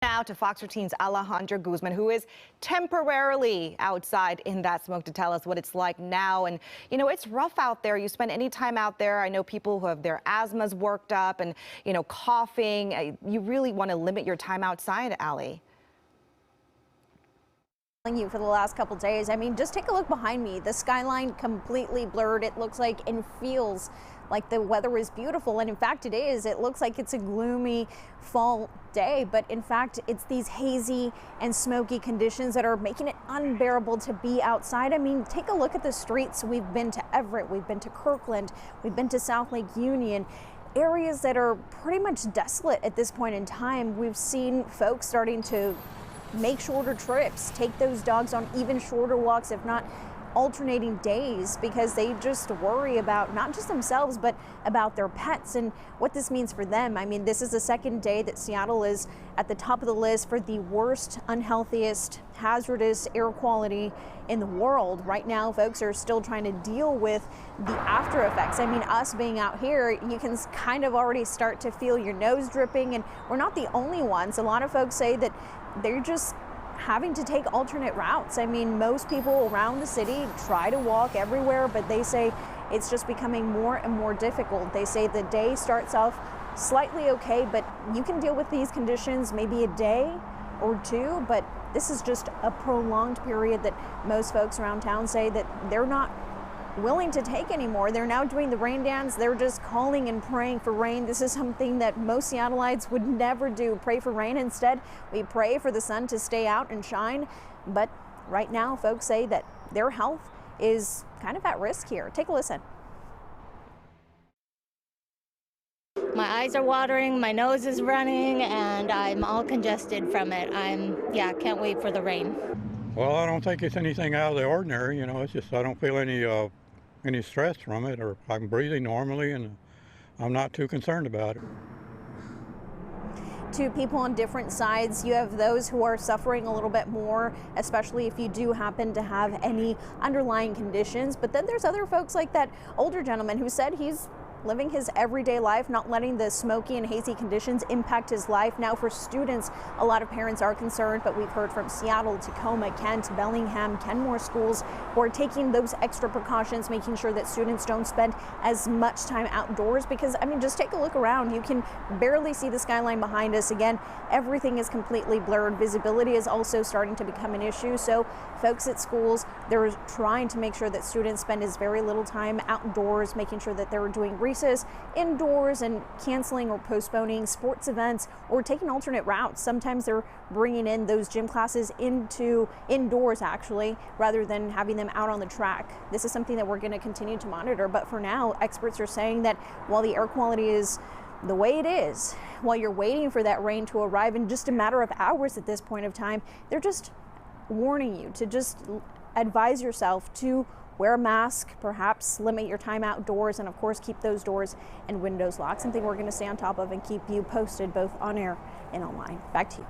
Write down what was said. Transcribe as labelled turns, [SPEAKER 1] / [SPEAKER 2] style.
[SPEAKER 1] Now to Fox 13's Alejandra Guzman, who is temporarily outside in that smoke, to tell us what it's like now. And, you know, it's rough out there. You spend any time out there. I know people who have their asthmas worked up and, you know, coughing. You really want to limit your time outside, Allie.
[SPEAKER 2] You for the last couple days. I mean, just take a look behind me. The skyline completely blurred. It looks like and feels like the weather is beautiful, and in fact it is. It looks like it's a gloomy fall day, but in fact it's these hazy and smoky conditions that are making it unbearable to be outside. I mean, take a look at the streets. We've been to Everett, we've been to Kirkland, we've been to South Lake Union, areas that are pretty much desolate at this point in time. We've seen folks starting to make shorter trips, take those dogs on even shorter walks, if not alternating days, because they just worry about not just themselves but about their pets and what this means for them. I mean, this is the second day that Seattle is at the top of the list for the worst, unhealthiest, hazardous air quality in the world. Right now, folks are still trying to deal with the after effects. I mean, us being out here, you can kind of already start to feel your nose dripping, and we're not the only ones. A lot of folks say that they're just having to take alternate routes. I mean, most people around the city try to walk everywhere, but they say it's just becoming more and more difficult. They say the day starts off slightly okay, but you can deal with these conditions maybe a day or two, but this is just a prolonged period that most folks around town say that they're not willing to take anymore. They're now doing the rain dance. They're just calling and praying for rain. This is something that most Seattleites would never do, pray for rain. Instead, we pray for the sun to stay out and shine. But right now, folks say that their health is kind of at risk here. Take a listen.
[SPEAKER 3] My eyes are watering, my nose is running, and I'm all congested from it. Can't wait for the rain.
[SPEAKER 4] Well, I don't think it's anything out of the ordinary. You know, it's just I don't feel any stress from it, or I'm breathing normally, and I'm not too concerned about it.
[SPEAKER 2] Two people on different sides. You have those who are suffering a little bit more, especially if you do happen to have any underlying conditions. But then there's other folks like that older gentleman who said he's living his everyday life, not letting the smoky and hazy conditions impact his life. Now for students, a lot of parents are concerned, but we've heard from Seattle, Tacoma, Kent, Bellingham, Kenmore schools who are taking those extra precautions, making sure that students don't spend as much time outdoors, because I mean, just take a look around. You can barely see the skyline behind us. Again, everything is completely blurred. Visibility is also starting to become an issue. So folks at schools, they're trying to make sure that students spend as very little time outdoors, making sure that they're doing recess indoors and canceling or postponing sports events or taking alternate routes. Sometimes they're bringing in those gym classes into indoors, actually, rather than having them out on the track. This is something that we're going to continue to monitor, but for now, experts are saying that while the air quality is the way it is, while you're waiting for that rain to arrive in just a matter of hours at this point of time, they're just warning you to just advise yourself to wear a mask, perhaps limit your time outdoors, and of course keep those doors and windows locked. Something we're going to stay on top of and keep you posted both on air and online. Back to you.